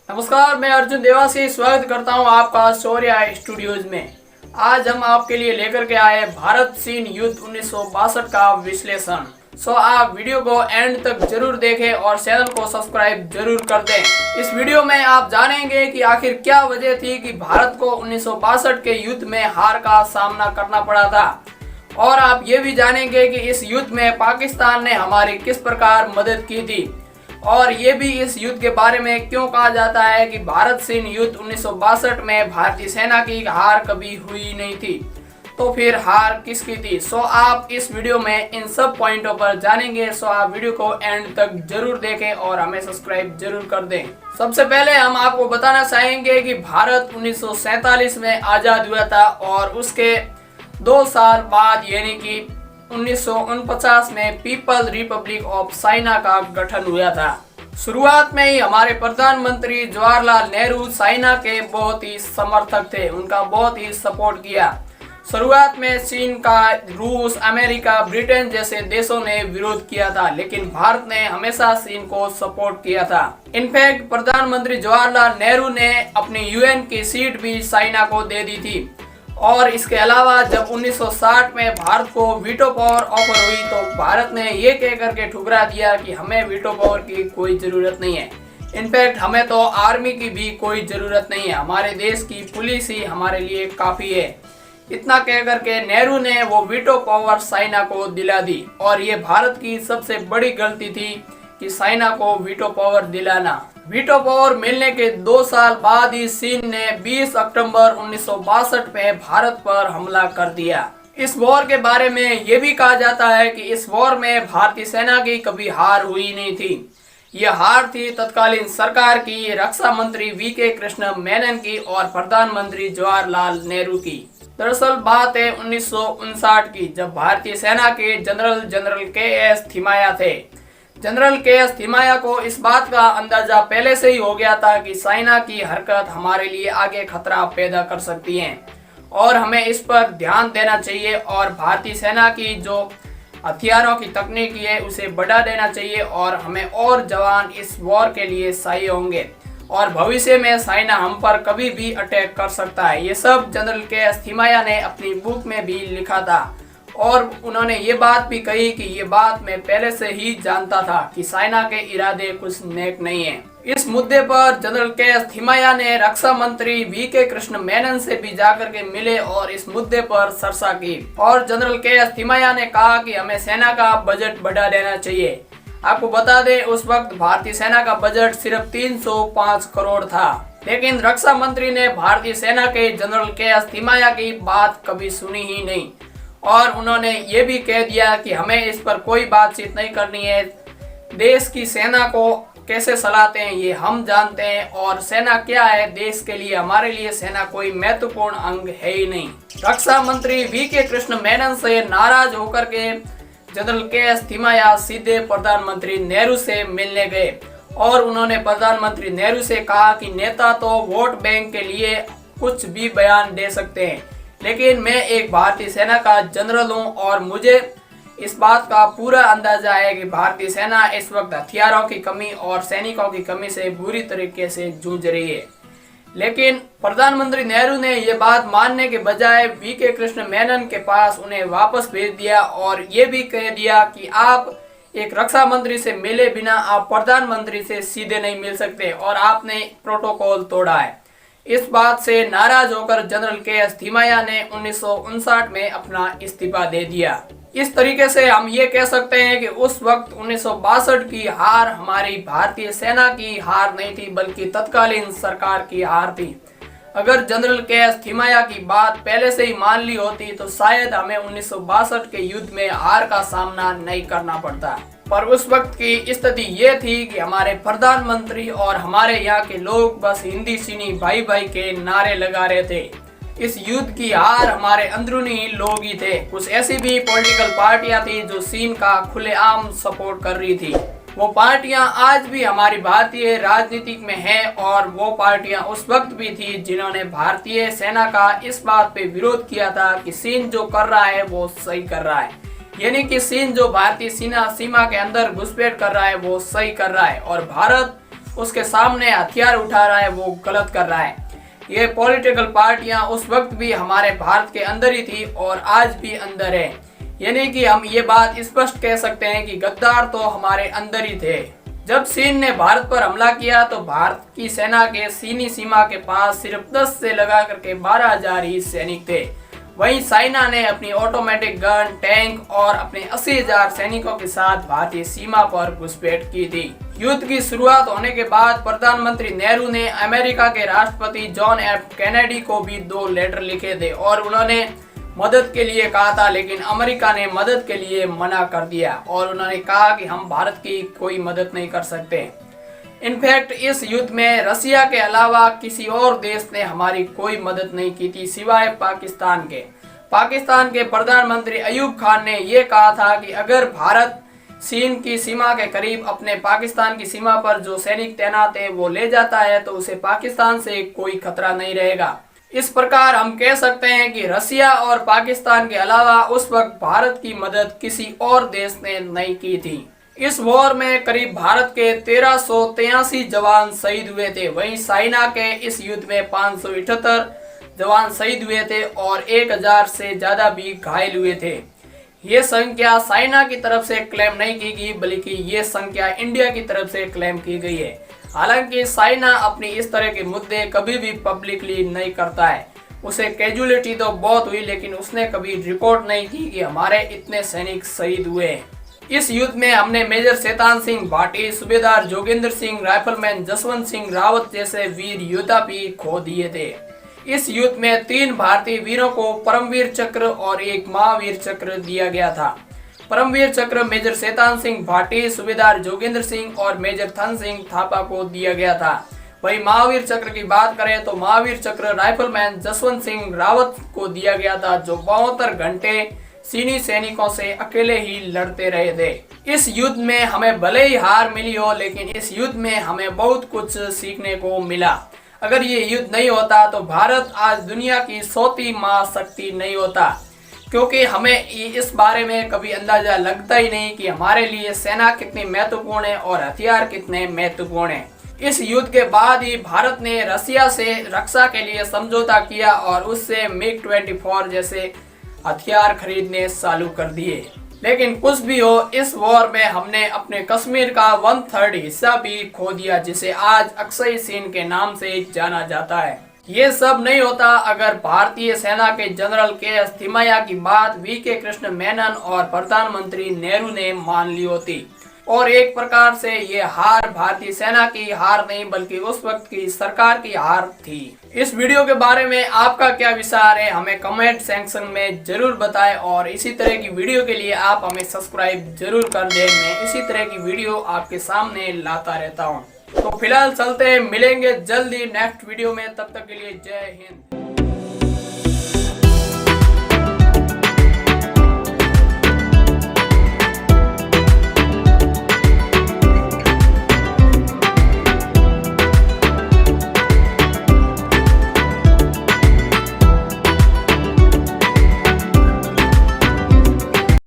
नमस्कार, मैं अर्जुन देवासी स्वागत करता हूं आपका शौर्य स्टूडियोज में। आज हम आपके लिए लेकर के आए भारत चीन युद्ध 1962 का विश्लेषण। आप वीडियो को एंड तक जरूर देखें और चैनल को सब्सक्राइब जरूर कर दें। इस वीडियो में आप जानेंगे कि आखिर क्या वजह थी कि भारत को 1962 के युद्ध में हार का सामना करना पड़ा था, और आप ये भी जानेंगे कि इस युद्ध में पाकिस्तान ने हमारी किस प्रकार मदद की थी, और ये भी इस युद्ध के बारे में क्यों कहा जाता है कि भारत चीन युद्ध 1962 में भारतीय सेना की हार कभी हुई नहीं थी। तो फिर हार किसकी थी? आप इस वीडियो में इन सब पॉइंटों पर जानेंगे। आप वीडियो को एंड तक जरूर देखें और हमें सब्सक्राइब जरूर कर दें। सबसे पहले हम आपको बताना चाहेंगे कि भारत 1947 में आजाद हुआ था और उसके 2 साल बाद यानी कि 1949 में पीपल रिपब्लिक ऑफ चाइना का गठन हुआ था। शुरुआत में ही हमारे प्रधानमंत्री जवाहरलाल नेहरू चाइना के बहुत ही समर्थक थे, उनका बहुत ही सपोर्ट किया। शुरुआत में चीन का रूस, अमेरिका, ब्रिटेन जैसे देशों ने विरोध किया था, लेकिन भारत ने हमेशा चीन को सपोर्ट किया था। इनफैक्ट प्रधानमंत्री जवाहरलाल नेहरू ने अपनी यूएन की सीट भी चाइना को दे दी थी। और इसके अलावा जब 1960 में भारत को वीटो पावर ऑफर हुई तो भारत ने ये कह करके ठुकरा दिया कि हमें वीटो पावर की कोई ज़रूरत नहीं है। इनफैक्ट हमें तो आर्मी की भी कोई ज़रूरत नहीं है, हमारे देश की पुलिस ही हमारे लिए काफ़ी है। इतना कह करके नेहरू ने वो वीटो पावर चाइना को दिला दी, और ये भारत की सबसे बड़ी गलती थी कि चाइना को वीटो पावर दिलाना। वीटो पावर मिलने के 2 साल बाद ही चीन ने 20 अक्टूबर 1962 में भारत पर हमला कर दिया। इस वॉर के बारे में ये भी कहा जाता है कि इस वॉर में भारतीय सेना की कभी हार हुई नहीं थी। यह हार थी तत्कालीन सरकार की, रक्षा मंत्री वी.के. कृष्ण मेनन की और प्रधानमंत्री जवाहरलाल नेहरू की। दरअसल बात है 1959 की, जब भारतीय सेना के जनरल के.एस. थिमाया थे। General KS. थिमाया को इस बात का अंदाजा पहले से ही हो गया था कि चाइना की हरकत हमारे लिए आगे खतरा पैदा कर सकती है और हमें इस पर ध्यान देना चाहिए, और भारतीय सेना की जो हथियारों की तकनीकी है उसे बढ़ा देना चाहिए, और हमें और जवान इस वॉर के लिए चाहिए होंगे, और भविष्य में चाइना हम पर कभी भी अटैक कर सकता है। ये सब जनरल के.एस. थिमाया ने अपनी बुक में भी लिखा था, और उन्होंने ये बात भी कही कि ये बात मैं पहले से ही जानता था कि चाइना के इरादे कुछ नेक नहीं है। इस मुद्दे पर जनरल के.एस. थिमाया ने रक्षा मंत्री वी.के. कृष्ण मेनन से भी जाकर के मिले और इस मुद्दे पर चर्चा की, और जनरल के.एस. थिमाया ने कहा कि हमें सेना का बजट बढ़ा देना चाहिए। आपको बता दें उस वक्त भारतीय सेना का बजट सिर्फ 305 करोड़ था, लेकिन रक्षा मंत्री ने भारतीय सेना के जनरल के.एस. थिमाया की बात कभी सुनी ही नहीं, और उन्होंने ये भी कह दिया कि हमें इस पर कोई बातचीत नहीं करनी है। देश की सेना को कैसे चलाते हैं ये हम जानते हैं, और सेना क्या है देश के लिए, हमारे लिए सेना कोई महत्वपूर्ण अंग है ही नहीं। रक्षा मंत्री वी.के. कृष्ण मेनन से नाराज होकर के जनरल के.एस. थिमाया सीधे प्रधानमंत्री नेहरू से मिलने गए, और उन्होंने प्रधानमंत्री नेहरू से कहा कि नेता तो वोट बैंक के लिए कुछ भी बयान दे सकते हैं, लेकिन मैं एक भारतीय सेना का जनरल हूं और मुझे इस बात का पूरा अंदाजा है कि भारतीय सेना इस वक्त हथियारों की कमी और सैनिकों की कमी से बुरी तरीके से जूझ रही है। लेकिन प्रधानमंत्री नेहरू ने ये बात मानने के बजाय वी.के. कृष्ण मेनन के पास उन्हें वापस भेज दिया, और ये भी कह दिया कि आप एक रक्षा मंत्री से मिले बिना आप प्रधानमंत्री से सीधे नहीं मिल सकते, और आपने प्रोटोकॉल तोड़ा है। इस बात से नाराज होकर जनरल के.एस. थिमाया ने 1959 में अपना इस्तीफा दे दिया। इस तरीके से हम ये कह सकते हैं कि उस वक्त 1962 की हार हमारी भारतीय सेना की हार नहीं थी, बल्कि तत्कालीन सरकार की हार थी। अगर जनरल के.एस. थिमाया की बात पहले से ही मान ली होती तो शायद हमें 1962 के युद्ध में हार का सामना नहीं करना पड़ता। पर उस वक्त की स्थिति ये थी कि हमारे प्रधानमंत्री और हमारे यहाँ के लोग बस हिंदी चीनी भाई भाई के नारे लगा रहे थे। इस युद्ध की हार हमारे अंदरूनी लोग ही थे। कुछ ऐसी भी पॉलिटिकल पार्टियां थी जो चीन का खुलेआम सपोर्ट कर रही थी। वो पार्टियां आज भी हमारी भारतीय राजनीति में हैं, और वो पार्टियां उस वक्त भी थी जिन्होंने भारतीय सेना का इस बात पे विरोध किया था कि चीन जो कर रहा है वो सही कर रहा है, यानी कि चीन जो भारतीय सीमा के अंदर घुसपैठ कर रहा है वो सही कर रहा है, और भारत उसके सामने हथियार उठा रहा है वो गलत कर रहा है। ये पॉलिटिकल पार्टियां उस वक्त भी हमारे भारत के अंदर ही थी और आज भी अंदर है, यानी कि हम ये बात स्पष्ट कह सकते हैं कि गद्दार तो हमारे अंदर ही थे। जब चीन ने भारत पर हमला किया तो भारत की सेना के चीनी सीमा के पास सिर्फ 10 से लगा करके 12,000 ही सैनिक थे। वहीं चाइना ने अपनी ऑटोमेटिक गन, टैंक और अपने 80,000 सैनिकों के साथ भारतीय सीमा पर घुसपैठ की थी। युद्ध की शुरुआत होने के बाद प्रधानमंत्री नेहरू ने अमेरिका के राष्ट्रपति जॉन एफ कैनेडी को भी 2 लेटर लिखे थे और उन्होंने मदद के लिए कहा था, लेकिन अमेरिका ने मदद के लिए मना कर दिया और उन्होंने कहा कि हम भारत की कोई मदद नहीं कर सकते। इनफैक्ट इस युद्ध में रसिया के अलावा किसी और देश ने हमारी कोई मदद नहीं की थी सिवाय पाकिस्तान के। पाकिस्तान के प्रधानमंत्री अयूब खान ने यह कहा था कि अगर भारत चीन की सीमा के करीब अपने पाकिस्तान की सीमा पर जो सैनिक तैनात है वो ले जाता है तो उसे पाकिस्तान से कोई खतरा नहीं रहेगा। इस प्रकार हम कह सकते हैं कि रसिया और पाकिस्तान के अलावा उस वक्त भारत की मदद किसी और देश ने नहीं की थी। इस वॉर में करीब भारत के 1383 जवान शहीद हुए थे। वहीं चाइना के इस युद्ध में 578 जवान शहीद हुए थे और 1000 से ज्यादा भी घायल हुए थे। ये संख्या चाइना की तरफ से क्लेम नहीं की गई बल्कि ये संख्या इंडिया की तरफ से क्लेम की गई है। हालांकि चाइना अपनी इस तरह के मुद्दे कभी भी पब्लिकली नहीं करता है। उसे कैजुअलिटी तो बहुत हुई लेकिन उसने कभी रिपोर्ट नहीं की कि हमारे इतने सैनिक शहीद हुए। इस युद्ध में हमने मेजर शैतान सिंह भाटी, सूबेदार जोगेंद्र सिंह, राइफलमैन जसवंत सिंह रावत जैसे वीर योद्धा भी खो दिए थे। इस युद्ध में 3 भारतीय वीरों को परमवीर चक्र और 1 महावीर चक्र दिया गया था। परमवीर चक्र मेजर शैतान सिंह भाटी, सूबेदार जोगेंद्र सिंह और मेजर थन सिंह थापा को दिया गया था। वहीं महावीर चक्र की बात करें तो महावीर चक्र राइफलमैन जसवंत सिंह रावत को दिया गया था, जो 72 घंटे चीनी सैनिकों से अकेले ही लड़ते रहे थे। इस युद्ध में हमें भले ही हार मिली हो लेकिन इस युद्ध में हमें बहुत कुछ सीखने को मिला। अगर ये युद्ध नहीं होता तो भारत आज दुनिया की 100वीं महाशक्ति नहीं होता, क्योंकि हमें इस बारे में कभी अंदाजा लगता ही नहीं कि हमारे लिए सेना कितनी महत्वपूर्ण है और हथियार कितने महत्वपूर्ण हैं। इस युद्ध के बाद ही भारत ने रसिया से रक्षा के लिए समझौता किया और उससे MiG-24 जैसे हथियार खरीदने चालू कर दिए। लेकिन कुछ भी हो, इस वॉर में हमने अपने कश्मीर का 1/3 हिस्सा भी खो दिया, जिसे आज अक्सई चीन के नाम से जाना जाता है। ये सब नहीं होता अगर भारतीय सेना के जनरल के थिमैया की बात VK कृष्ण मेनन और प्रधानमंत्री नेहरू ने मान ली होती। और एक प्रकार से ये हार भारतीय सेना की हार नहीं बल्कि उस वक्त की सरकार की हार थी। इस वीडियो के बारे में आपका क्या विचार है हमें कमेंट सेक्शन में जरूर बताएं और इसी तरह की वीडियो के लिए आप हमें सब्सक्राइब जरूर कर दें। मैं इसी तरह की वीडियो आपके सामने लाता रहता हूँ। तो फिलहाल चलते हैं, मिलेंगे जल्दी नेक्स्ट वीडियो में, तब तक के लिए जय हिंद।